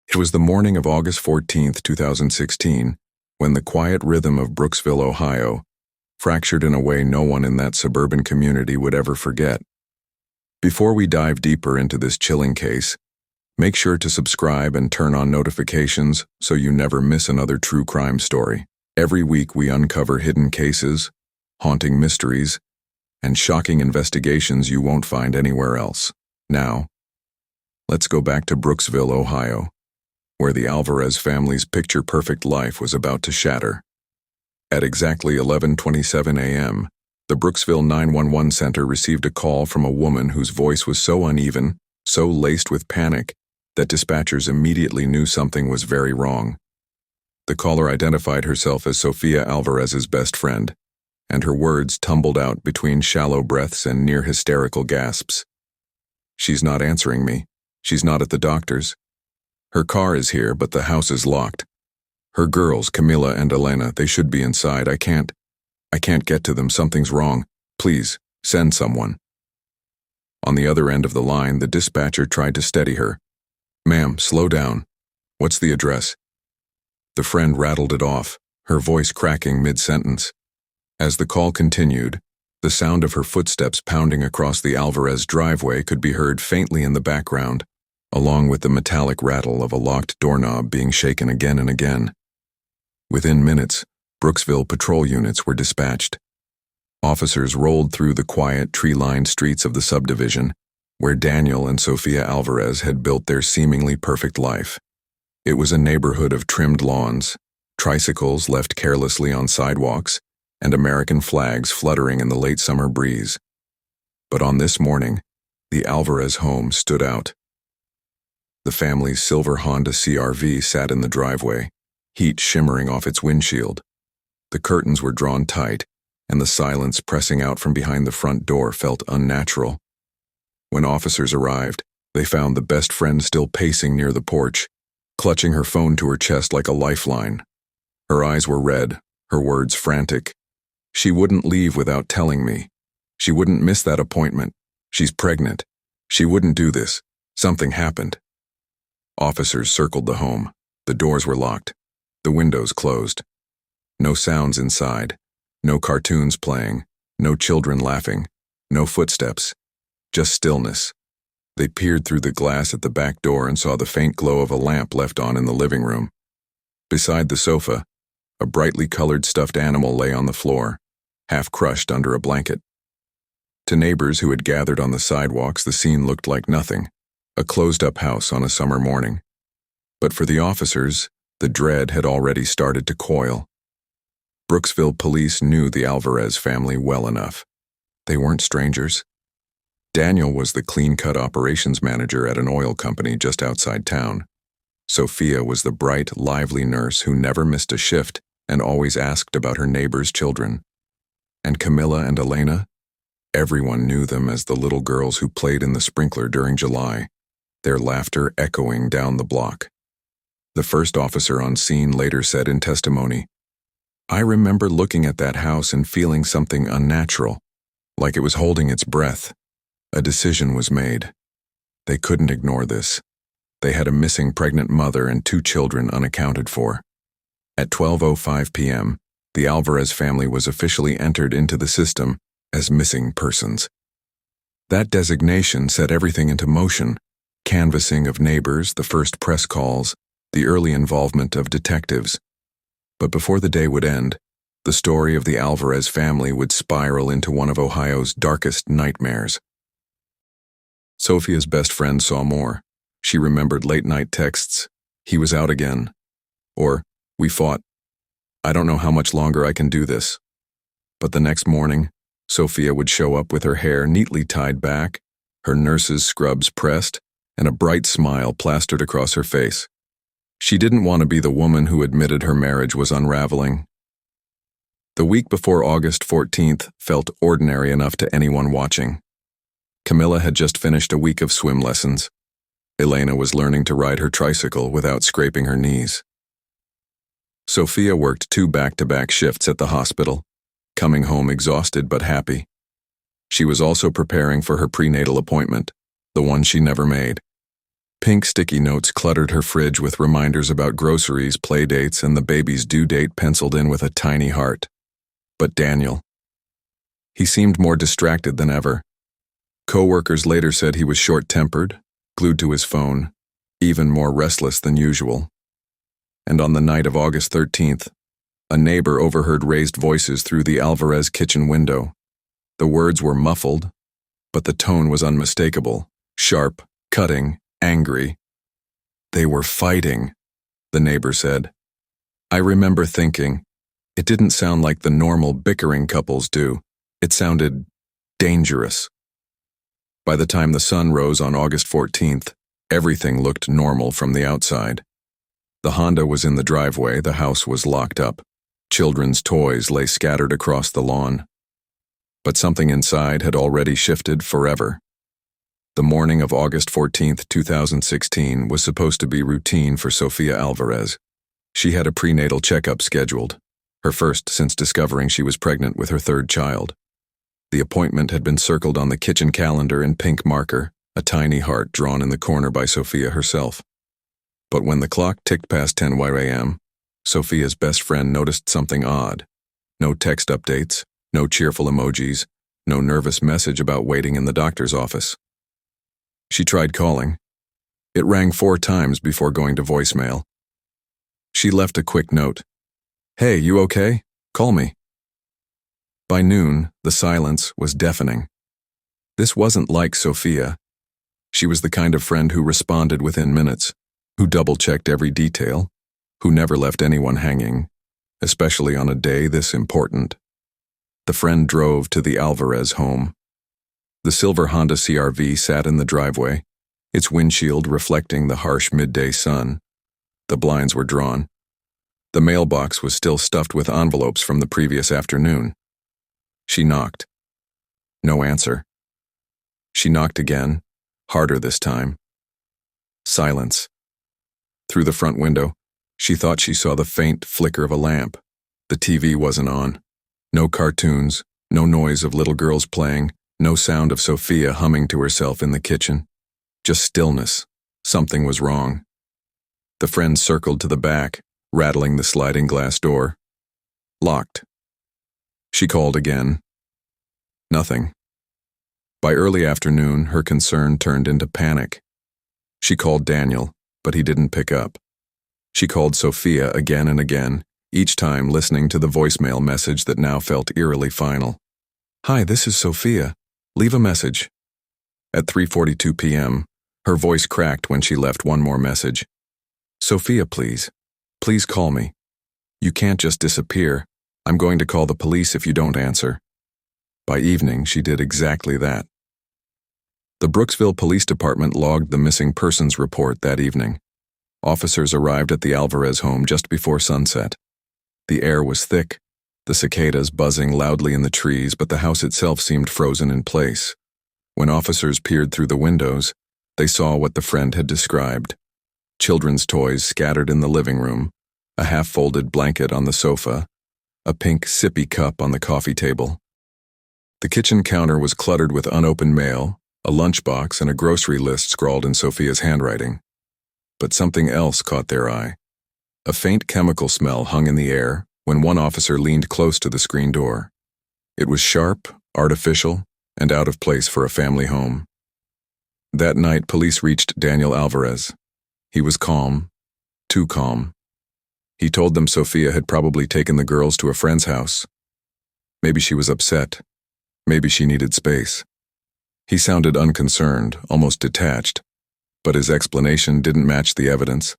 It was the morning of August 14th, 2016, when the quiet rhythm of Brooksville, Ohio, fractured in a way no one in that suburban community would ever forget. Before we dive deeper into this chilling case, make sure to subscribe and turn on notifications so you never miss another true crime story. Every week we uncover hidden cases, haunting mysteries, and shocking investigations you won't find anywhere else. Now, let's go back to Brooksville, Ohio, where the Alvarez family's picture-perfect life was about to shatter. At exactly 11:27 a.m., the Brooksville 911 center received a call from a woman whose voice was so uneven, so laced with panic, that dispatchers immediately knew something was very wrong. The caller identified herself as Sofia Alvarez's best friend, and her words tumbled out between shallow breaths and near hysterical gasps. "She's not answering me. She's not at the doctor's. Her car is here, but the house is locked. Her girls, Camila and Elena, they should be inside. I can't get to them. Something's wrong. Please, send someone." On the other end of the line, the dispatcher tried to steady her. "Ma'am, slow down. What's the address?" The friend rattled it off, her voice cracking mid-sentence. As the call continued, the sound of her footsteps pounding across the Alvarez driveway could be heard faintly in the background, along with the metallic rattle of a locked doorknob being shaken again and again. Within minutes, Brooksville patrol units were dispatched. Officers rolled through the quiet, tree-lined streets of the subdivision, where Daniel and Sofia Alvarez had built their seemingly perfect life. It was a neighborhood of trimmed lawns, tricycles left carelessly on sidewalks, and American flags fluttering in the late summer breeze. But on this morning, the Alvarez home stood out. The family's silver Honda CR-V sat in the driveway, heat shimmering off its windshield. The curtains were drawn tight, and the silence pressing out from behind the front door felt unnatural. When officers arrived, they found the best friend still pacing near the porch, clutching her phone to her chest like a lifeline. Her eyes were red, her words frantic. "She wouldn't leave without telling me. She wouldn't miss that appointment. She's pregnant. She wouldn't do this. Something happened." Officers circled the home. The doors were locked. The windows closed. No sounds inside. No cartoons playing. No children laughing. No footsteps. Just stillness. They peered through the glass at the back door and saw the faint glow of a lamp left on in the living room. Beside the sofa, a brightly colored stuffed animal lay on the floor, half crushed under a blanket. To neighbors who had gathered on the sidewalks, the scene looked like nothing. A closed-up house on a summer morning. But for the officers, the dread had already started to coil. Brooksville police knew the Alvarez family well enough. They weren't strangers. Daniel was the clean-cut operations manager at an oil company just outside town. Sofia was the bright, lively nurse who never missed a shift and always asked about her neighbors' children. And Camila and Elena? Everyone knew them as the little girls who played in the sprinkler during July, their laughter echoing down the block. The first officer on scene later said in testimony, "I remember looking at that house and feeling something unnatural, like it was holding its breath." A decision was made. They couldn't ignore this. They had a missing pregnant mother and 2 children unaccounted for. At 12:05 p.m., the Alvarez family was officially entered into the system as missing persons. That designation set everything into motion. Canvassing of neighbors, the first press calls, the early involvement of detectives. But before the day would end, the story of the Alvarez family would spiral into one of Ohio's darkest nightmares. Sofia's best friend saw more. She remembered late-night texts. "He was out again." Or, "We fought. I don't know how much longer I can do this." But the next morning, Sofia would show up with her hair neatly tied back, her nurse's scrubs pressed, and a bright smile plastered across her face. She didn't want to be the woman who admitted her marriage was unraveling. The week before August 14th felt ordinary enough to anyone watching. Camila had just finished a week of swim lessons. Elena was learning to ride her tricycle without scraping her knees. Sofia worked 2 back-to-back shifts at the hospital, coming home exhausted but happy. She was also preparing for her prenatal appointment, the one she never made. Pink sticky notes cluttered her fridge with reminders about groceries, play dates, and the baby's due date penciled in with a tiny heart. But Daniel. He seemed more distracted than ever. Co-workers later said he was short-tempered, glued to his phone, even more restless than usual. And on the night of August 13th, a neighbor overheard raised voices through the Alvarez kitchen window. The words were muffled, but the tone was unmistakable, sharp, cutting, angry. "They were fighting," the neighbor said. "I remember thinking, it didn't sound like the normal bickering couples do. It sounded dangerous." By the time the sun rose on August 14th, everything looked normal from the outside. The Honda was in the driveway, the house was locked up. Children's toys lay scattered across the lawn. But something inside had already shifted forever. The morning of August 14th, 2016 was supposed to be routine for Sofia Alvarez. She had a prenatal checkup scheduled, her first since discovering she was pregnant with her third child. The appointment had been circled on the kitchen calendar in pink marker, a tiny heart drawn in the corner by Sofia herself. But when the clock ticked past 10 a.m., Sofia's best friend noticed something odd. No text updates, no cheerful emojis, no nervous message about waiting in the doctor's office. She tried calling. It rang 4 times before going to voicemail. She left a quick note. "Hey, you okay? Call me." By noon, the silence was deafening. This wasn't like Sofia. She was the kind of friend who responded within minutes, who double-checked every detail, who never left anyone hanging, especially on a day this important. The friend drove to the Alvarez home. The silver Honda CR-V sat in the driveway, its windshield reflecting the harsh midday sun. The blinds were drawn. The mailbox was still stuffed with envelopes from the previous afternoon. She knocked. No answer. She knocked again, harder this time. Silence. Through the front window, she thought she saw the faint flicker of a lamp. The TV wasn't on. No cartoons, no noise of little girls playing, no sound of Sofia humming to herself in the kitchen. Just stillness. Something was wrong. The friend circled to the back, rattling the sliding glass door. Locked. She called again. Nothing. By early afternoon, her concern turned into panic. She called Daniel, but he didn't pick up. She called Sofia again and again, each time listening to the voicemail message that now felt eerily final. "Hi, this is Sofia. Leave a message." At 3:42 p.m., her voice cracked when she left one more message. "Sofia, please. Please call me. You can't just disappear. I'm going to call the police if you don't answer." By evening, she did exactly that. The Brooksville Police Department logged the missing persons report that evening. Officers arrived at the Alvarez home just before sunset. The air was thick, the cicadas buzzing loudly in the trees, but the house itself seemed frozen in place. When officers peered through the windows, they saw what the friend had described. Children's toys scattered in the living room, a half-folded blanket on the sofa, a pink sippy cup on the coffee table. The kitchen counter was cluttered with unopened mail, a lunchbox, and a grocery list scrawled in Sofia's handwriting. But something else caught their eye. A faint chemical smell hung in the air when one officer leaned close to the screen door. It was sharp, artificial, and out of place for a family home. That night, police reached Daniel Alvarez. He was calm, too calm. He told them Sofia had probably taken the girls to a friend's house. Maybe she was upset. Maybe she needed space. He sounded unconcerned, almost detached, but his explanation didn't match the evidence.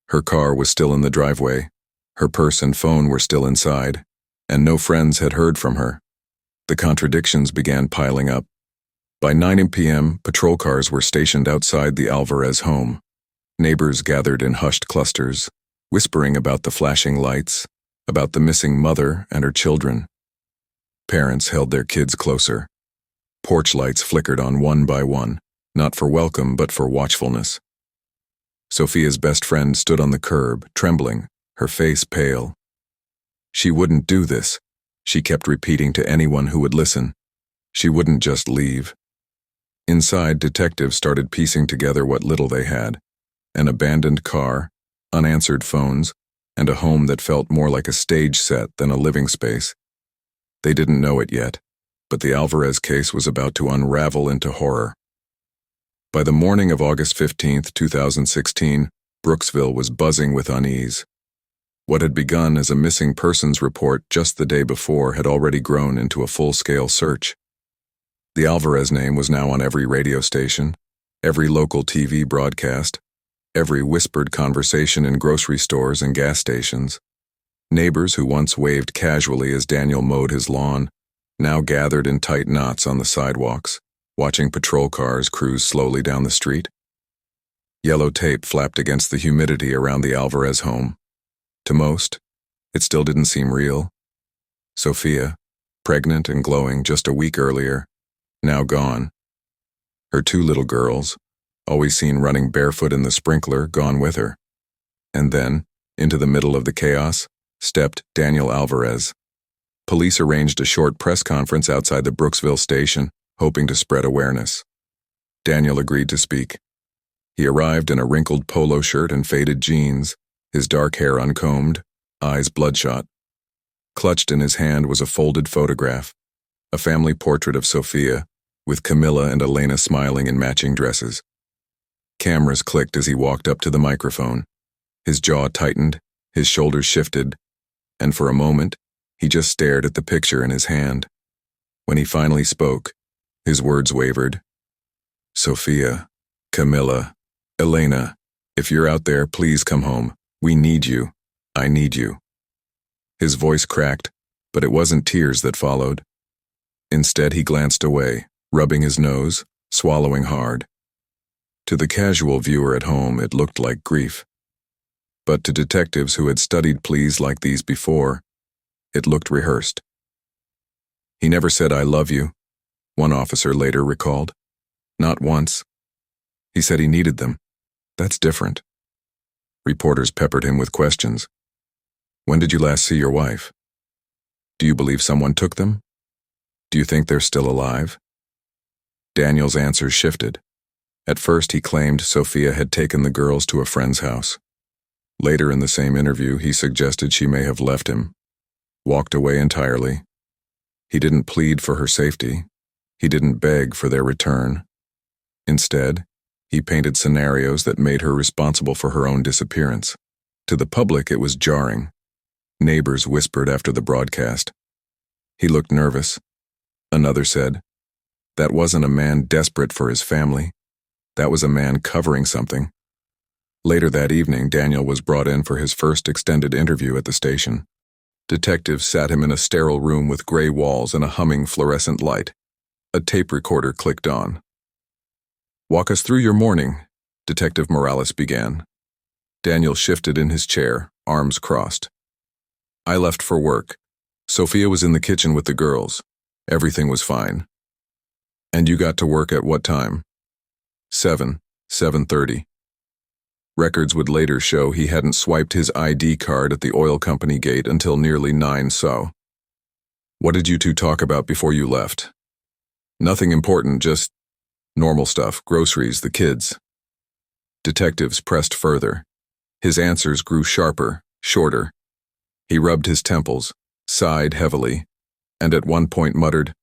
Her car was still in the driveway, her purse and phone were still inside, and no friends had heard from her. The contradictions began piling up. By 9 p.m., patrol cars were stationed outside the Alvarez home. Neighbors gathered in hushed clusters, whispering about the flashing lights, about the missing mother and her children. Parents held their kids closer. Porch lights flickered on one by one, not for welcome but for watchfulness. Sofia's best friend stood on the curb, trembling, her face pale. She wouldn't do this, she kept repeating to anyone who would listen. She wouldn't just leave. Inside, detectives started piecing together what little they had. An abandoned car, unanswered phones, and a home that felt more like a stage set than a living space. They didn't know it yet, but the Alvarez case was about to unravel into horror. By the morning of August 15, 2016, Brooksville was buzzing with unease. What had begun as a missing persons report just the day before had already grown into a full-scale search. The Alvarez name was now on every radio station, every local TV broadcast, every whispered conversation in grocery stores and gas stations. Neighbors who once waved casually as Daniel mowed his lawn now gathered in tight knots on the sidewalks, watching patrol cars cruise slowly down the street. Yellow tape flapped against the humidity around the Alvarez home. To most, it still didn't seem real. Sofia, pregnant and glowing just a week earlier, now gone. Her two little girls, always seen running barefoot in the sprinkler, gone with her. And then, into the middle of the chaos, stepped Daniel Alvarez. Police arranged a short press conference outside the Brooksville station, hoping to spread awareness. Daniel agreed to speak. He arrived in a wrinkled polo shirt and faded jeans, his dark hair uncombed, eyes bloodshot. Clutched in his hand was a folded photograph, a family portrait of Sofia, with Camila and Elena smiling in matching dresses. Cameras clicked as he walked up to the microphone. His jaw tightened, his shoulders shifted, and for a moment, he just stared at the picture in his hand. When he finally spoke, his words wavered. Sofia, Camila, Elena, if you're out there, please come home. We need you. I need you. His voice cracked, but it wasn't tears that followed. Instead, he glanced away, rubbing his nose, swallowing hard. To the casual viewer at home, it looked like grief. But to detectives who had studied pleas like these before, it looked rehearsed. He never said, "I love you," one officer later recalled. Not once. He said he needed them. That's different. Reporters peppered him with questions. When did you last see your wife? Do you believe someone took them? Do you think they're still alive? Daniel's answers shifted. At first, he claimed Sofia had taken the girls to a friend's house. Later in the same interview, he suggested she may have left him, walked away entirely. He didn't plead for her safety. He didn't beg for their return. Instead, he painted scenarios that made her responsible for her own disappearance. To the public, it was jarring. Neighbors whispered after the broadcast. He looked nervous. Another said, "That wasn't a man desperate for his family. That was a man covering something." Later that evening, Daniel was brought in for his first extended interview at the station. Detectives sat him in a sterile room with gray walls and a humming fluorescent light. A tape recorder clicked on. "Walk us through your morning," Detective Morales began. Daniel shifted in his chair, arms crossed. "I left for work. Sofia was in the kitchen with the girls. Everything was fine." "And you got to work at what time?" 7:30. Records would later show he hadn't swiped his ID card at the oil company gate until nearly 9 so. "What did you two talk about before you left?" "Nothing important, just normal stuff, groceries, the kids." Detectives pressed further. His answers grew sharper, shorter. He rubbed his temples, sighed heavily, and at one point muttered,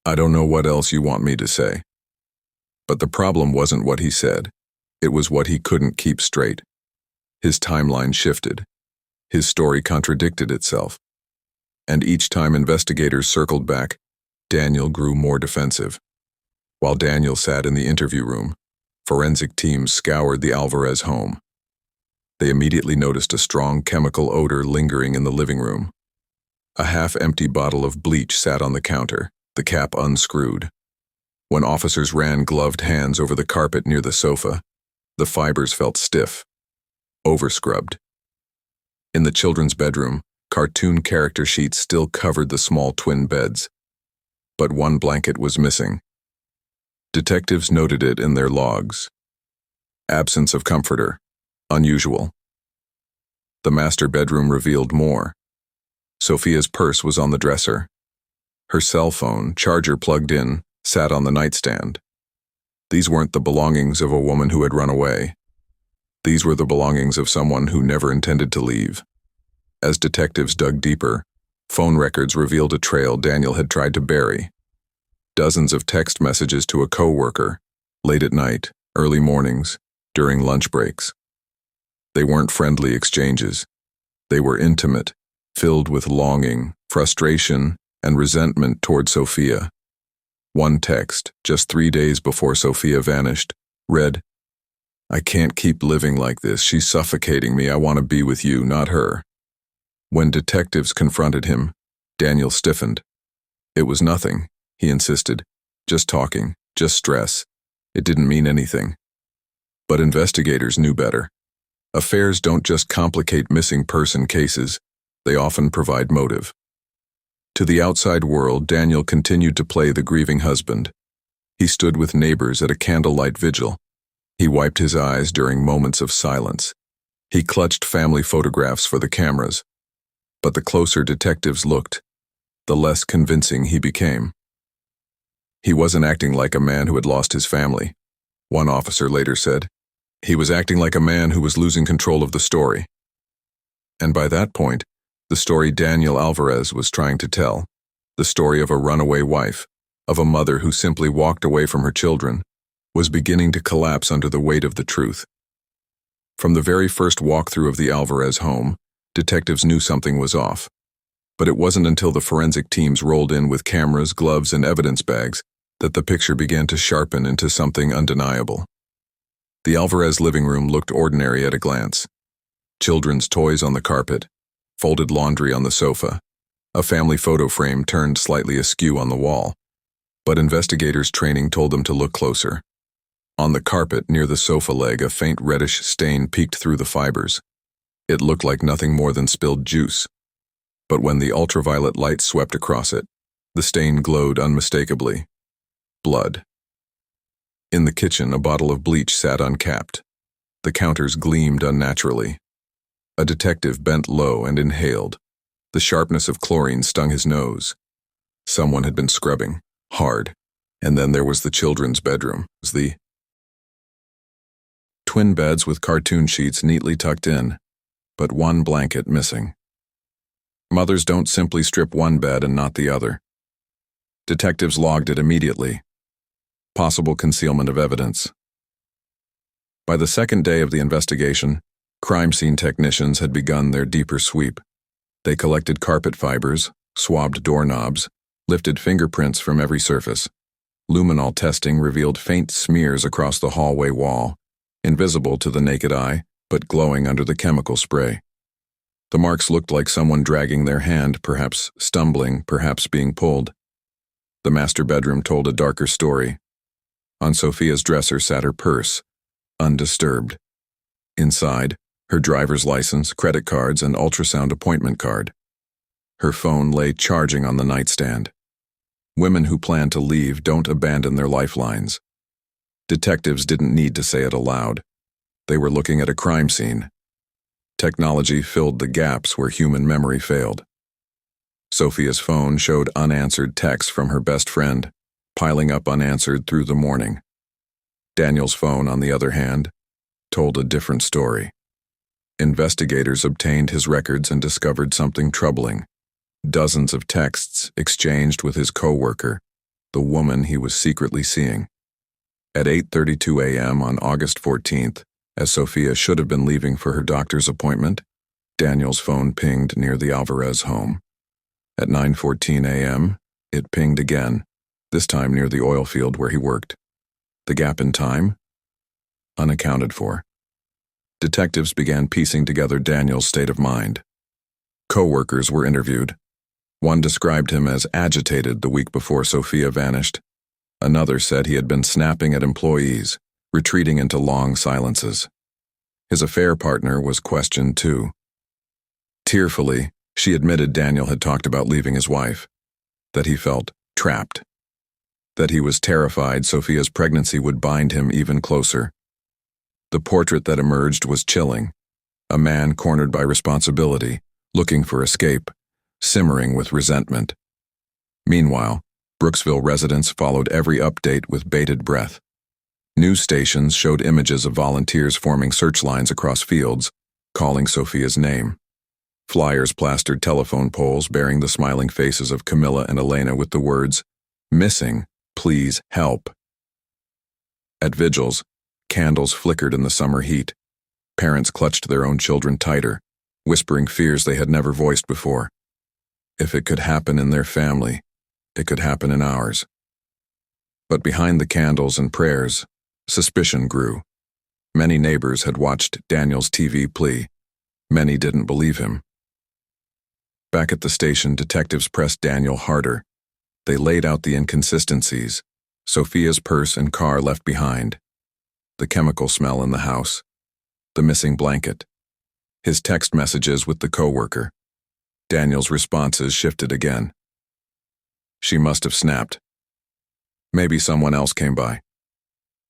"I don't know what else you want me to say." But the problem wasn't what he said. It was what he couldn't keep straight. His timeline shifted. His story contradicted itself. And each time investigators circled back, Daniel grew more defensive. While Daniel sat in the interview room, forensic teams scoured the Alvarez home. They immediately noticed a strong chemical odor lingering in the living room. A half-empty bottle of bleach sat on the counter, the cap unscrewed. When officers ran gloved hands over the carpet near the sofa, the fibers felt stiff, overscrubbed. In the children's bedroom, cartoon character sheets still covered the small twin beds. But one blanket was missing. Detectives noted it in their logs. Absence of comforter. Unusual. The master bedroom revealed more. Sofia's purse was on the dresser. Her cell phone, charger plugged in, sat on the nightstand. These weren't the belongings of a woman who had run away. These were the belongings of someone who never intended to leave. As detectives dug deeper, phone records revealed a trail Daniel had tried to bury. Dozens of text messages to a coworker, late at night, early mornings, during lunch breaks. They weren't friendly exchanges. They were intimate, filled with longing, frustration, and resentment toward Sofia. One text, just 3 days before Sofia vanished, read, "I can't keep living like this. She's suffocating me. I want to be with you, not her." When detectives confronted him, Daniel stiffened. It was nothing, he insisted. Just talking, just stress. It didn't mean anything. But investigators knew better. Affairs don't just complicate missing person cases, they often provide motive. To the outside world, Daniel continued to play the grieving husband. He stood with neighbors at a candlelight vigil. He wiped his eyes during moments of silence. He clutched family photographs for the cameras. But the closer detectives looked, the less convincing he became. He wasn't acting like a man who had lost his family, one officer later said. He was acting like a man who was losing control of the story. And by that point, the story Daniel Alvarez was trying to tell, the story of a runaway wife, of a mother who simply walked away from her children, was beginning to collapse under the weight of the truth. From the very first walkthrough of the Alvarez home, detectives knew something was off. But it wasn't until the forensic teams rolled in with cameras, gloves, and evidence bags that the picture began to sharpen into something undeniable. The Alvarez living room looked ordinary at a glance. Children's toys on the carpet, folded laundry on the sofa, a family photo frame turned slightly askew on the wall. But investigators' training told them to look closer. On the carpet near the sofa leg, a faint reddish stain peeked through the fibers. It looked like nothing more than spilled juice. But when the ultraviolet light swept across it, the stain glowed unmistakably. Blood. In the kitchen, a bottle of bleach sat uncapped. The counters gleamed unnaturally. A detective bent low and inhaled. The sharpness of chlorine stung his nose. Someone had been scrubbing, hard. And then there was the children's bedroom. The twin beds with cartoon sheets neatly tucked in, but one blanket missing. Mothers don't simply strip one bed and not the other. Detectives logged it immediately. Possible concealment of evidence. By the second day of the investigation, crime scene technicians had begun their deeper sweep. They collected carpet fibers, swabbed doorknobs, lifted fingerprints from every surface. Luminol testing revealed faint smears across the hallway wall, invisible to the naked eye, but glowing under the chemical spray. The marks looked like someone dragging their hand, perhaps stumbling, perhaps being pulled. The master bedroom told a darker story. On Sofia's dresser sat her purse, undisturbed. Inside, her driver's license, credit cards, and ultrasound appointment card. Her phone lay charging on the nightstand. Women who plan to leave don't abandon their lifelines. Detectives didn't need to say it aloud. They were looking at a crime scene. Technology filled the gaps where human memory failed. Sofia's phone showed unanswered texts from her best friend, piling up unanswered through the morning. Daniel's phone, on the other hand, told a different story. Investigators obtained his records and discovered something troubling. Dozens of texts exchanged with his coworker, the woman he was secretly seeing. At 8:32 a.m. on August 14th, as Sofia should have been leaving for her doctor's appointment, Daniel's phone pinged near the Alvarez home. At 9:14 a.m., it pinged again, this time near the oil field where he worked. The gap in time? Unaccounted for. Detectives began piecing together Daniel's state of mind. Co-workers were interviewed. One described him as agitated the week before Sofia vanished. Another said he had been snapping at employees, retreating into long silences. His affair partner was questioned too. Tearfully, she admitted Daniel had talked about leaving his wife, that he felt trapped, that he was terrified Sofia's pregnancy would bind him even closer. The portrait that emerged was chilling, a man cornered by responsibility, looking for escape, simmering with resentment. Meanwhile, Brooksville residents followed every update with bated breath. News stations showed images of volunteers forming search lines across fields, calling Sofia's name. Flyers plastered telephone poles bearing the smiling faces of Camila and Elena with the words, "Missing, please help." At vigils, candles flickered in the summer heat. Parents clutched their own children tighter, whispering fears they had never voiced before. If it could happen in their family, it could happen in ours. But behind the candles and prayers, suspicion grew. Many neighbors had watched Daniel's TV plea. Many didn't believe him. Back at the station, detectives pressed Daniel harder. They laid out the inconsistencies: Sofia's purse and car left behind, the chemical smell in the house, the missing blanket, his text messages with the coworker. Daniel's responses shifted again. She must have snapped. Maybe someone else came by.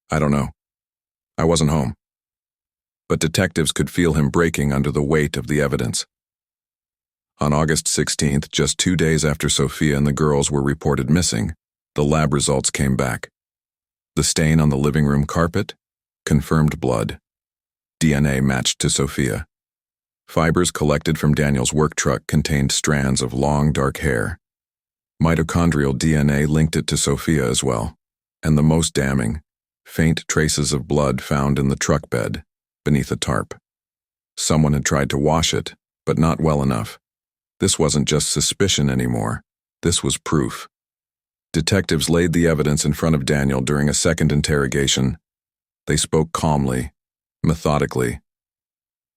I don't know. I wasn't home. But detectives could feel him breaking under the weight of the evidence. On August 16th, just 2 days after Sofia and the girls were reported missing, the lab results came back. The stain on the living room carpet confirmed blood. DNA matched to Sofia. Fibers collected from Daniel's work truck contained strands of long, dark hair. Mitochondrial DNA linked it to Sofia as well, and the most damning, faint traces of blood found in the truck bed, beneath a tarp. Someone had tried to wash it, but not well enough. This wasn't just suspicion anymore. This was proof. Detectives laid the evidence in front of Daniel during a second interrogation. They spoke calmly, methodically.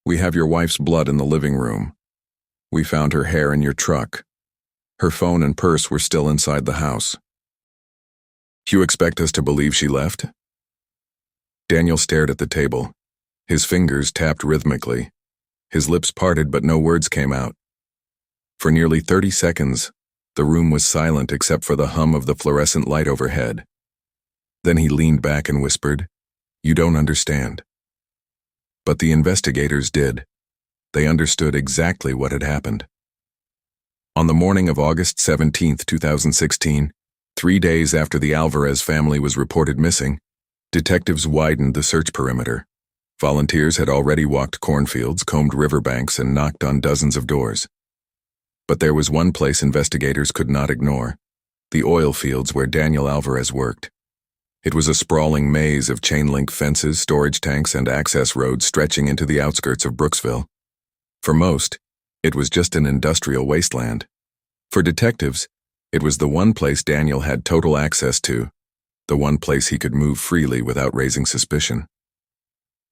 "We have your wife's blood in the living room. We found her hair in your truck. Her phone and purse were still inside the house. You expect us to believe she left?" Daniel stared at the table. His fingers tapped rhythmically. His lips parted, but no words came out. For nearly 30 seconds, the room was silent except for the hum of the fluorescent light overhead. Then he leaned back and whispered, "You don't understand." But the investigators did. They understood exactly what had happened. On the morning of August 17th, 2016, 3 days after the Alvarez family was reported missing, detectives widened the search perimeter. Volunteers had already walked cornfields, combed riverbanks, and knocked on dozens of doors. But there was one place investigators could not ignore: the oil fields where Daniel Alvarez worked. It was a sprawling maze of chain-link fences, storage tanks, and access roads stretching into the outskirts of Brooksville. For most, it was just an industrial wasteland. For detectives, it was the one place Daniel had total access to, the one place he could move freely without raising suspicion.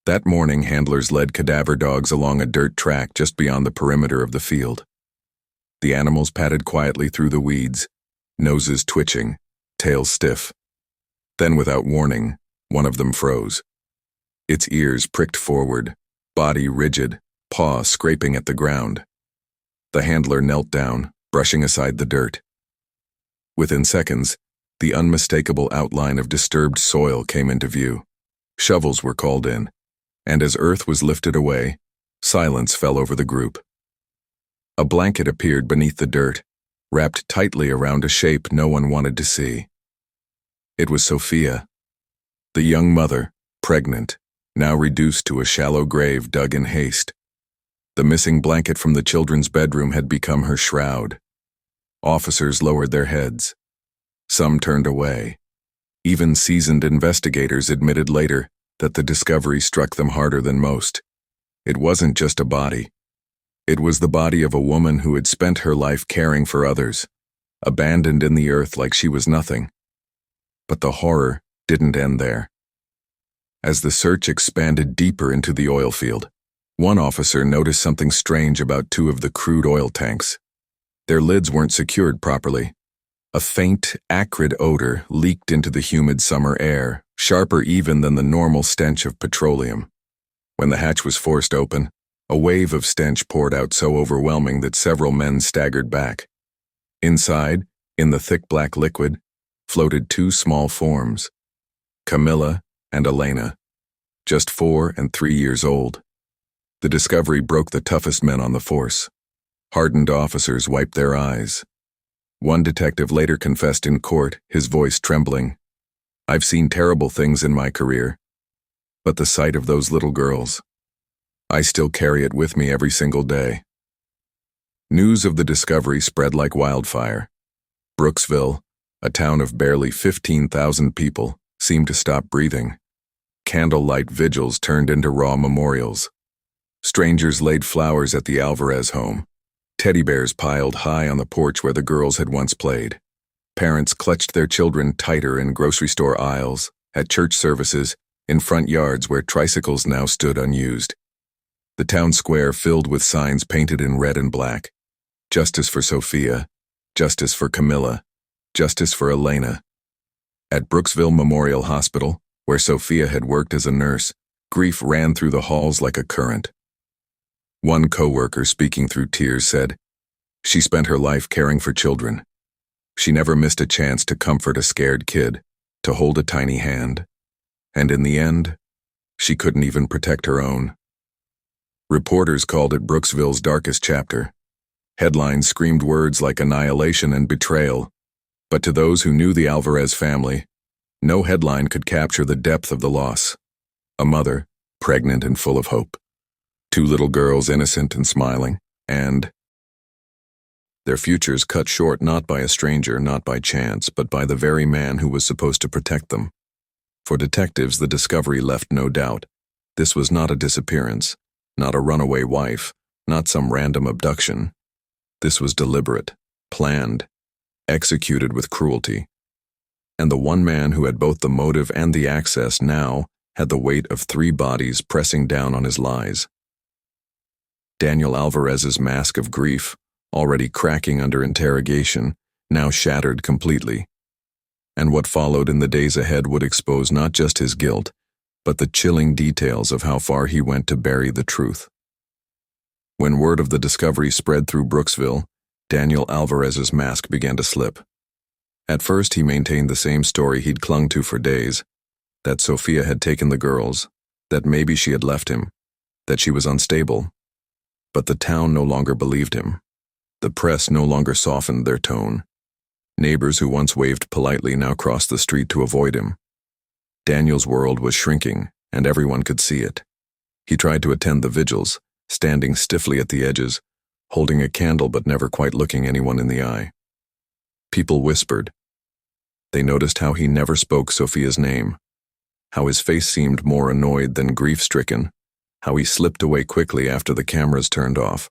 That morning, handlers led cadaver dogs along a dirt track just beyond the perimeter of the field. The animals padded quietly through the weeds, noses twitching, tails stiff. Then, without warning, one of them froze. Its ears pricked forward, body rigid, paw scraping at the ground. The handler knelt down, brushing aside the dirt. Within seconds, the unmistakable outline of disturbed soil came into view. Shovels were called in, and as earth was lifted away, silence fell over the group. A blanket appeared beneath the dirt, wrapped tightly around a shape no one wanted to see. It was Sofia, the young mother, pregnant, now reduced to a shallow grave dug in haste. The missing blanket from the children's bedroom had become her shroud. Officers lowered their heads. Some turned away. Even seasoned investigators admitted later that the discovery struck them harder than most. It wasn't just a body. It was the body of a woman who had spent her life caring for others, abandoned in the earth like she was nothing. But the horror didn't end there. As the search expanded deeper into the oil field, one officer noticed something strange about 2 of the crude oil tanks. Their lids weren't secured properly. A faint, acrid odor leaked into the humid summer air, sharper even than the normal stench of petroleum. When the hatch was forced open, a wave of stench poured out so overwhelming that several men staggered back. Inside, in the thick black liquid, floated 2 small forms: Camila and Elena, just 4 and 3 years old. The discovery broke the toughest men on the force. Hardened officers wiped their eyes. One detective later confessed in court, his voice trembling, I've seen terrible things in my career, but the sight of those little girls, I still carry it with me every single day. News of the discovery spread like wildfire. Brooksville, a town of barely 15,000 people, seemed to stop breathing. Candlelight vigils turned into raw memorials. Strangers laid flowers at the Alvarez home. Teddy bears piled high on the porch where the girls had once played. Parents clutched their children tighter in grocery store aisles, at church services, in front yards where tricycles now stood unused. The town square filled with signs painted in red and black. Justice for Sofia, justice for Camila, justice for Elena. At Brooksville Memorial Hospital, where Sofia had worked as a nurse, grief ran through the halls like a current. One coworker, speaking through tears, said, "She spent her life caring for children. She never missed a chance to comfort a scared kid, to hold a tiny hand. And in the end, she couldn't even protect her own." Reporters called it Brooksville's darkest chapter. Headlines screamed words like annihilation and betrayal. But to those who knew the Alvarez family, no headline could capture the depth of the loss. A mother, pregnant and full of hope. Two little girls, innocent and smiling, and their futures cut short not by a stranger, not by chance, but by the very man who was supposed to protect them. For detectives, the discovery left no doubt. This was not a disappearance, not a runaway wife, not some random abduction. This was deliberate, planned, executed with cruelty. And the one man who had both the motive and the access now had the weight of 3 bodies pressing down on his lies. Daniel Alvarez's mask of grief, already cracking under interrogation, now shattered completely. And what followed in the days ahead would expose not just his guilt, but the chilling details of how far he went to bury the truth. When word of the discovery spread through Brooksville, Daniel Alvarez's mask began to slip. At first, he maintained the same story he'd clung to for days, that Sofia had taken the girls, that maybe she had left him, that she was unstable. But the town no longer believed him. The press no longer softened their tone. Neighbors who once waved politely now crossed the street to avoid him. Daniel's world was shrinking, and everyone could see it. He tried to attend the vigils, standing stiffly at the edges, holding a candle but never quite looking anyone in the eye. People whispered. They noticed how he never spoke Sofia's name, how his face seemed more annoyed than grief-stricken, how he slipped away quickly after the cameras turned off.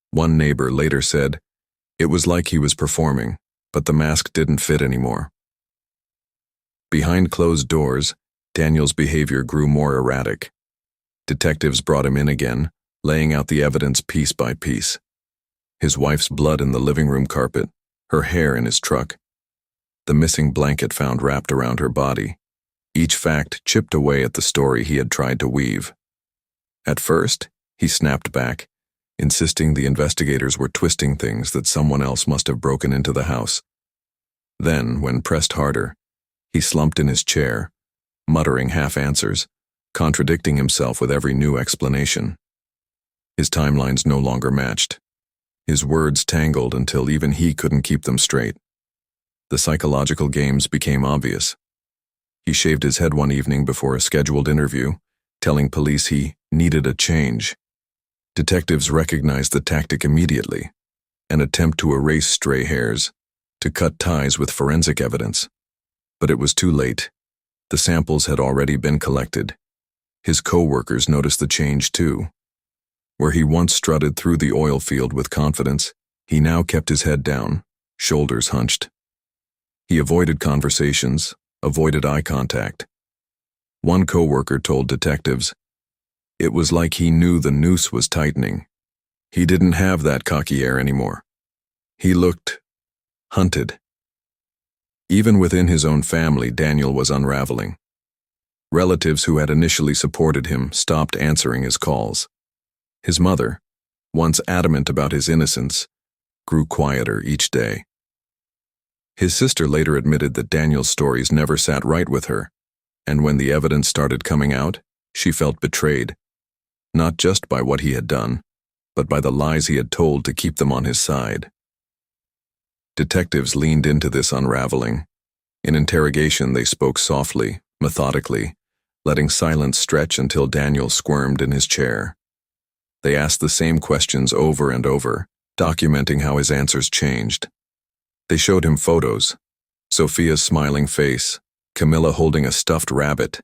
One neighbor later said, "It was like he was performing, but the mask didn't fit anymore." Behind closed doors, Daniel's behavior grew more erratic. Detectives brought him in again, laying out the evidence piece by piece. His wife's blood in the living room carpet, her hair in his truck, the missing blanket found wrapped around her body. Each fact chipped away at the story he had tried to weave. At first, he snapped back, insisting the investigators were twisting things, that someone else must have broken into the house. Then, when pressed harder, he slumped in his chair, muttering half-answers, contradicting himself with every new explanation. His timelines no longer matched. His words tangled until even he couldn't keep them straight. The psychological games became obvious. He shaved his head one evening before a scheduled interview, telling police he needed a change. Detectives recognized the tactic immediately, an attempt to erase stray hairs, to cut ties with forensic evidence. But it was too late. The samples had already been collected. His co-workers noticed the change too. Where he once strutted through the oil field with confidence, he now kept his head down, shoulders hunched. He avoided conversations, avoided eye contact. One co-worker told detectives, "It was like he knew the noose was tightening. He didn't have that cocky air anymore. He looked hunted." Even within his own family, Daniel was unraveling. Relatives who had initially supported him stopped answering his calls. His mother, once adamant about his innocence, grew quieter each day. His sister later admitted that Daniel's stories never sat right with her, and when the evidence started coming out, she felt betrayed, not just by what he had done, but by the lies he had told to keep them on his side. Detectives leaned into this unraveling. In interrogation, they spoke softly, methodically, letting silence stretch until Daniel squirmed in his chair. They asked the same questions over and over, documenting how his answers changed. They showed him photos: Sofia's smiling face, Camila holding a stuffed rabbit,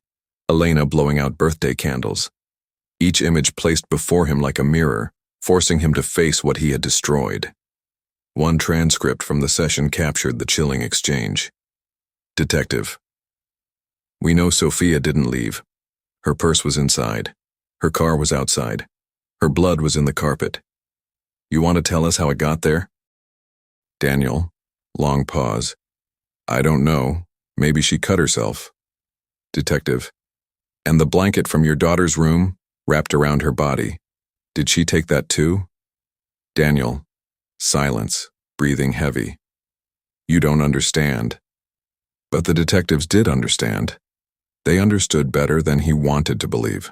Elena blowing out birthday candles. Each image placed before him like a mirror, forcing him to face what he had destroyed. One transcript from the session captured the chilling exchange. Detective: "We know Sofia didn't leave. Her purse was inside. Her car was outside. Her blood was in the carpet. You want to tell us how it got there?" Daniel, long pause. "I don't know. Maybe she cut herself." Detective: "And the blanket from your daughter's room, wrapped around her body, did she take that too?" Daniel, silence, breathing heavy. "You don't understand." But the detectives did understand. They understood better than he wanted to believe.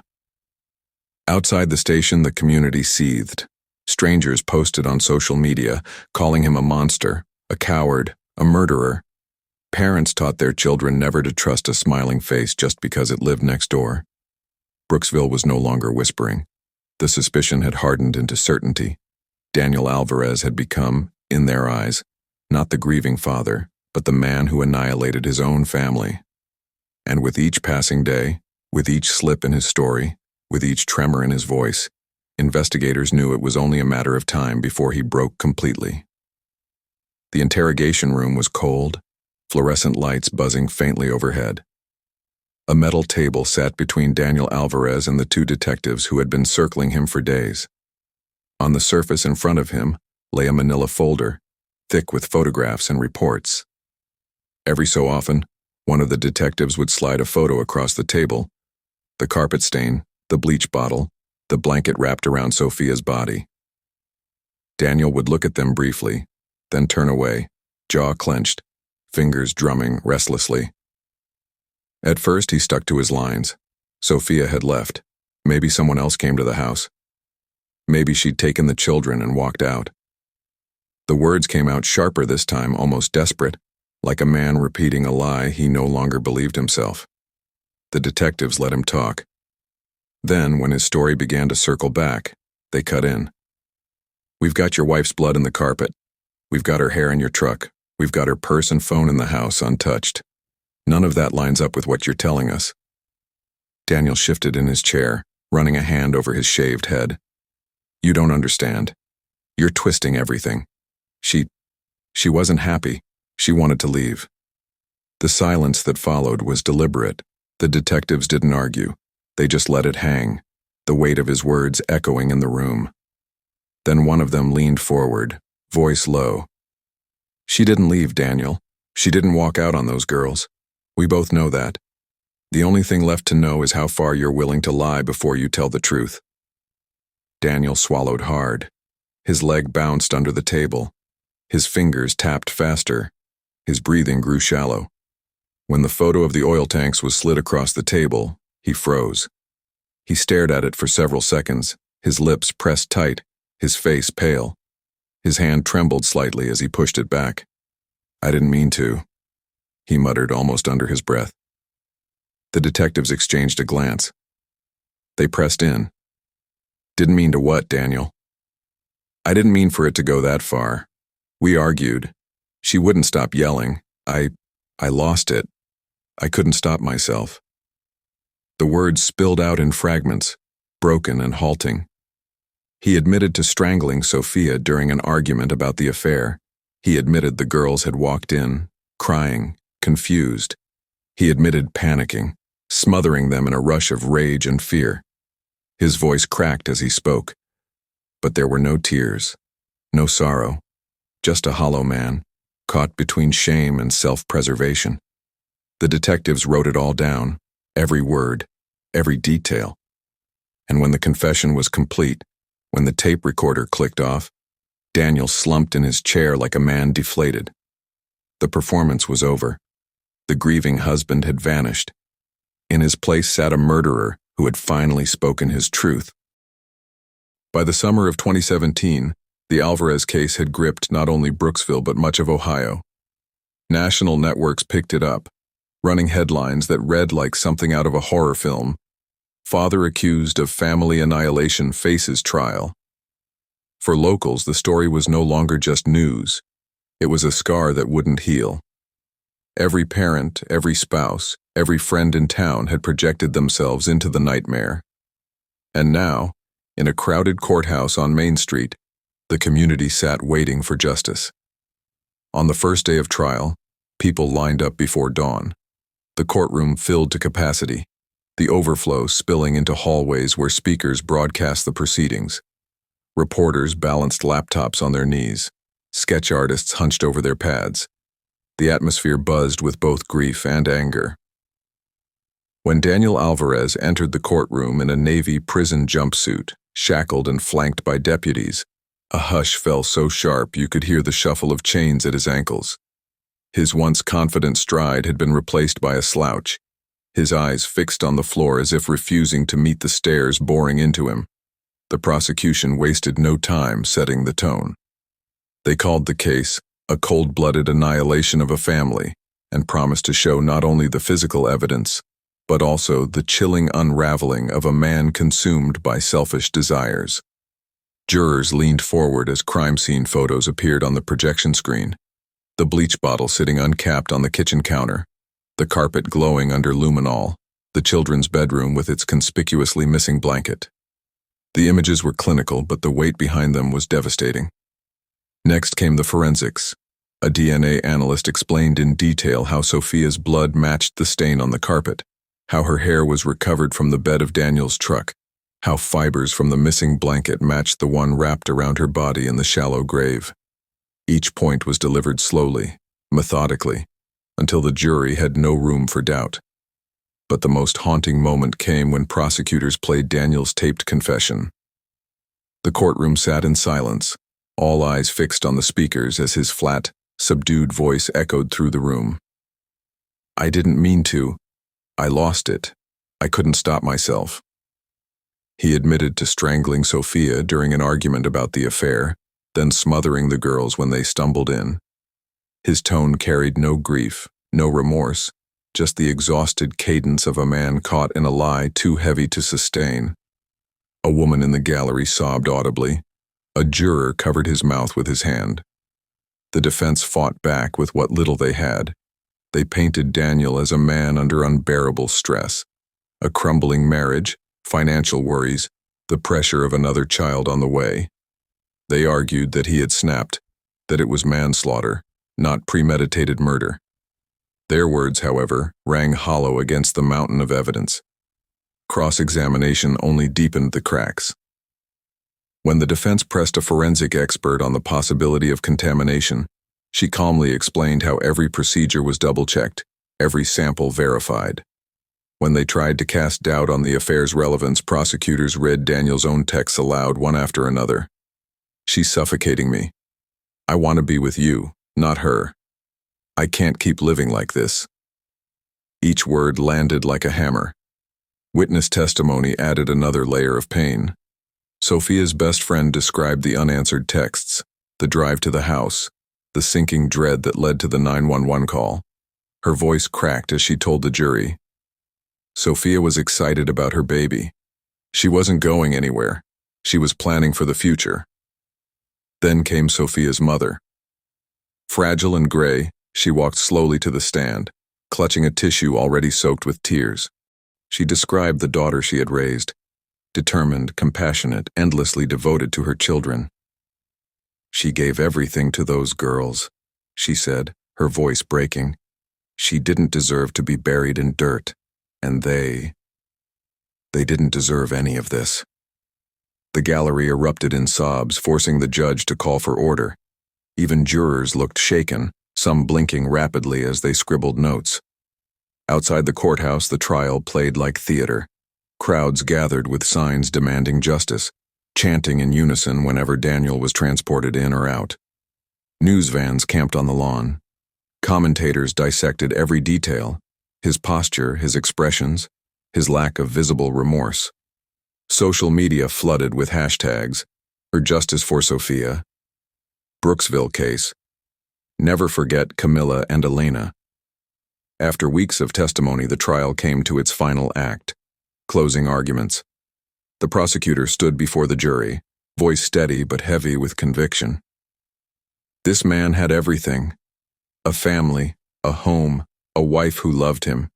Outside the station, the community seethed. Strangers posted on social media, calling him a monster, a coward, a murderer. Parents taught their children never to trust a smiling face just because it lived next door. Brooksville was no longer whispering. The suspicion had hardened into certainty. Daniel Alvarez had become, in their eyes, not the grieving father, but the man who annihilated his own family. And with each passing day, with each slip in his story, with each tremor in his voice, investigators knew it was only a matter of time before he broke completely. The interrogation room was cold, fluorescent lights buzzing faintly overhead. A metal table sat between Daniel Alvarez and the two detectives who had been circling him for days. On the surface in front of him lay a manila folder, thick with photographs and reports. Every so often, one of the detectives would slide a photo across the table: the carpet stain, the bleach bottle, the blanket wrapped around Sofia's body. Daniel would look at them briefly, then turn away, jaw clenched, fingers drumming restlessly. At first, he stuck to his lines. Sofia had left. Maybe someone else came to the house. Maybe she'd taken the children and walked out. The words came out sharper this time, almost desperate, like a man repeating a lie he no longer believed himself. The detectives let him talk. Then, when his story began to circle back, they cut in. "We've got your wife's blood in the carpet. We've got her hair in your truck. We've got her purse and phone in the house, untouched. None of that lines up with what you're telling us." Daniel shifted in his chair, running a hand over his shaved head. "You don't understand. You're twisting everything. She wasn't happy. She wanted to leave." The silence that followed was deliberate. The detectives didn't argue. They just let it hang, the weight of his words echoing in the room. Then one of them leaned forward, voice low. "She didn't leave, Daniel. She didn't walk out on those girls. We both know that. The only thing left to know is how far you're willing to lie before you tell the truth." Daniel swallowed hard. His leg bounced under the table. His fingers tapped faster. His breathing grew shallow. When the photo of the oil tanks was slid across the table, he froze. He stared at it for several seconds, his lips pressed tight, his face pale. His hand trembled slightly as he pushed it back. "I didn't mean to," he muttered almost under his breath. The detectives exchanged a glance. They pressed in. "Didn't mean to what, Daniel?" "I didn't mean for it to go that far. We argued. She wouldn't stop yelling. I lost it. I couldn't stop myself." The words spilled out in fragments, broken and halting. He admitted to strangling Sofia during an argument about the affair. He admitted the girls had walked in, crying, confused. He admitted panicking, smothering them in a rush of rage and fear. His voice cracked as he spoke. But there were no tears, no sorrow, just a hollow man, caught between shame and self-preservation. The detectives wrote it all down, every word, every detail. And when the confession was complete, when the tape recorder clicked off, Daniel slumped in his chair like a man deflated. The performance was over. The grieving husband had vanished. In his place sat a murderer who had finally spoken his truth. By the summer of 2017, the Alvarez case had gripped not only Brooksville but much of Ohio. National networks picked it up, running headlines that read like something out of a horror film. Father accused of family annihilation faces trial. For locals, the story was no longer just news. It was a scar that wouldn't heal. Every parent, every spouse, every friend in town had projected themselves into the nightmare. And now, in a crowded courthouse on Main Street, the community sat waiting for justice. On the first day of trial, people lined up before dawn. The courtroom filled to capacity, the overflow spilling into hallways where speakers broadcast the proceedings. Reporters balanced laptops on their knees, sketch artists hunched over their pads. The atmosphere buzzed with both grief and anger. When Daniel Alvarez entered the courtroom in a Navy prison jumpsuit, shackled and flanked by deputies, a hush fell so sharp you could hear the shuffle of chains at his ankles. His once confident stride had been replaced by a slouch, his eyes fixed on the floor as if refusing to meet the stares boring into him. The prosecution wasted no time setting the tone. They called the case a cold-blooded annihilation of a family and promised to show not only the physical evidence, but also the chilling unraveling of a man consumed by selfish desires. Jurors leaned forward as crime scene photos appeared on the projection screen. The bleach bottle sitting uncapped on the kitchen counter, the carpet glowing under luminol, the children's bedroom with its conspicuously missing blanket. The images were clinical, but the weight behind them was devastating. Next came the forensics. A DNA analyst explained in detail how Sofia's blood matched the stain on the carpet, how her hair was recovered from the bed of Daniel's truck, how fibers from the missing blanket matched the one wrapped around her body in the shallow grave. Each point was delivered slowly, methodically, until the jury had no room for doubt. But the most haunting moment came when prosecutors played Daniel's taped confession. The courtroom sat in silence, all eyes fixed on the speakers as his flat, subdued voice echoed through the room. "I didn't mean to. I lost it. I couldn't stop myself." He admitted to strangling Sofia during an argument about the affair, then smothering the girls when they stumbled in. His tone carried no grief, no remorse, just the exhausted cadence of a man caught in a lie too heavy to sustain. A woman in the gallery sobbed audibly. A juror covered his mouth with his hand. The defense fought back with what little they had. They painted Daniel as a man under unbearable stress. A crumbling marriage, financial worries, the pressure of another child on the way. They argued that he had snapped, that it was manslaughter, not premeditated murder. Their words, however, rang hollow against the mountain of evidence. Cross-examination only deepened the cracks. When the defense pressed a forensic expert on the possibility of contamination, she calmly explained how every procedure was double-checked, every sample verified. When they tried to cast doubt on the affair's relevance, prosecutors read Daniel's own texts aloud one after another. "She's suffocating me. I want to be with you, not her. I can't keep living like this." Each word landed like a hammer. Witness testimony added another layer of pain. Sofia's best friend described the unanswered texts, the drive to the house, the sinking dread that led to the 911 call. Her voice cracked as she told the jury. Sofia was excited about her baby. She wasn't going anywhere. She was planning for the future. Then came Sofia's mother. Fragile and gray, she walked slowly to the stand, clutching a tissue already soaked with tears. She described the daughter she had raised, determined, compassionate, endlessly devoted to her children. "She gave everything to those girls," she said, her voice breaking. "She didn't deserve to be buried in dirt, and they didn't deserve any of this." The gallery erupted in sobs, forcing the judge to call for order. Even jurors looked shaken, some blinking rapidly as they scribbled notes. Outside the courthouse, the trial played like theater. Crowds gathered with signs demanding justice, chanting in unison whenever Daniel was transported in or out. News vans camped on the lawn. Commentators dissected every detail, his posture, his expressions, his lack of visible remorse. Social media flooded with hashtags, "For Justice for Sofia," "Brooksville case," Never forget Camila and Elena. After weeks of testimony, the trial came to its final act. Closing arguments. The prosecutor stood before the jury, voice steady but heavy with conviction. This man had everything: a family, a home, a wife who loved him,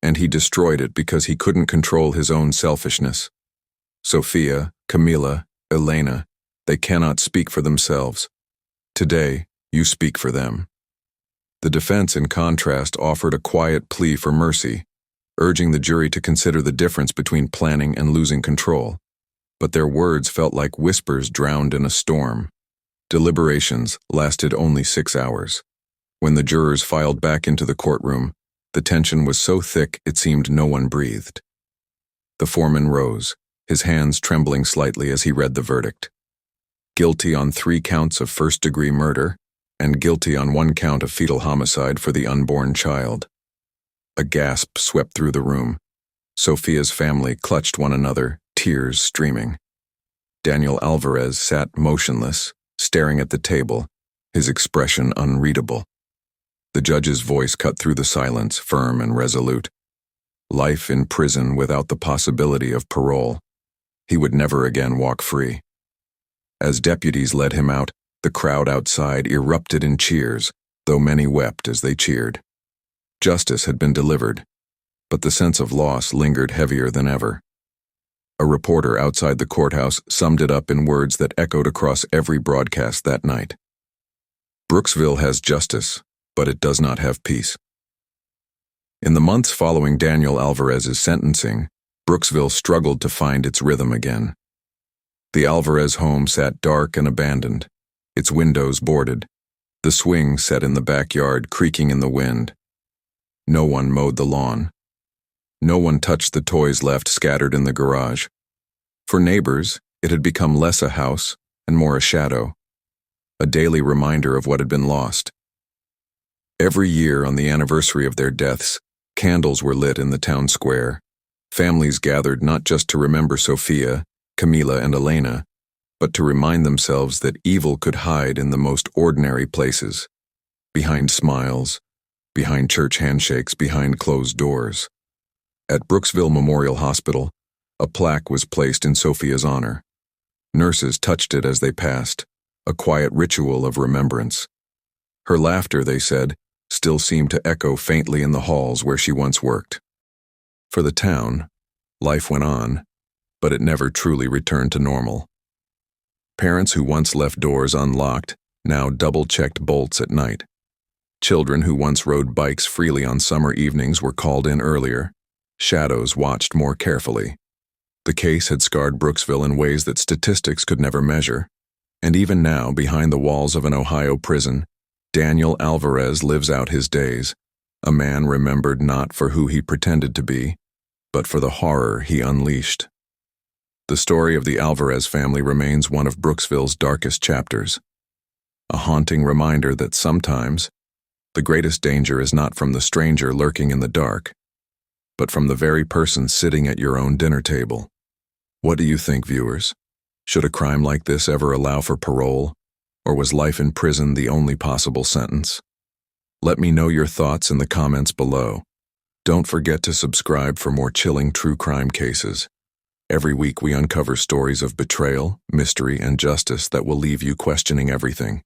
and he destroyed it because he couldn't control his own selfishness. Sofia, Camila, Elena, they cannot speak for themselves. Today, you speak for them. The defense, in contrast, offered a quiet plea for mercy, urging the jury to consider the difference between planning and losing control. But their words felt like whispers drowned in a storm. Deliberations lasted only 6 hours. When the jurors filed back into the courtroom, the tension was so thick it seemed no one breathed. The foreman rose, his hands trembling slightly as he read the verdict. Guilty on 3 counts of first-degree murder, and guilty on 1 count of fetal homicide for the unborn child. A gasp swept through the room. Sofia's family clutched one another, tears streaming. Daniel Alvarez sat motionless, staring at the table, his expression unreadable. The judge's voice cut through the silence, firm and resolute. Life in prison without the possibility of parole. He would never again walk free. As deputies led him out, the crowd outside erupted in cheers, though many wept as they cheered. Justice had been delivered, but the sense of loss lingered heavier than ever. A reporter outside the courthouse summed it up in words that echoed across every broadcast that night. Brooksville has justice, but it does not have peace. In the months following Daniel Alvarez's sentencing, Brooksville struggled to find its rhythm again. The Alvarez home sat dark and abandoned, its windows boarded, the swing set in the backyard creaking in the wind. No one mowed the lawn. No one touched the toys left scattered in the garage. For neighbors, it had become less a house and more a shadow, a daily reminder of what had been lost. Every year on the anniversary of their deaths, candles were lit in the town square. Families gathered not just to remember Sofia, Camila, and Elena, but to remind themselves that evil could hide in the most ordinary places, behind smiles, behind church handshakes, behind closed doors. At Brooksville Memorial Hospital, a plaque was placed in Sofia's honor. Nurses touched it as they passed, a quiet ritual of remembrance. Her laughter, they said, still seemed to echo faintly in the halls where she once worked. For the town, life went on, but it never truly returned to normal. Parents who once left doors unlocked now double-checked bolts at night. Children who once rode bikes freely on summer evenings were called in earlier. Shadows watched more carefully. The case had scarred Brooksville in ways that statistics could never measure. And even now, behind the walls of an Ohio prison, Daniel Alvarez lives out his days, a man remembered not for who he pretended to be, but for the horror he unleashed. The story of the Alvarez family remains one of Brooksville's darkest chapters, a haunting reminder that sometimes the greatest danger is not from the stranger lurking in the dark, but from the very person sitting at your own dinner table. What do you think, viewers? Should a crime like this ever allow for parole, or was life in prison the only possible sentence? Let me know your thoughts in the comments below. Don't forget to subscribe for more chilling true crime cases. Every week we uncover stories of betrayal, mystery, and justice that will leave you questioning everything.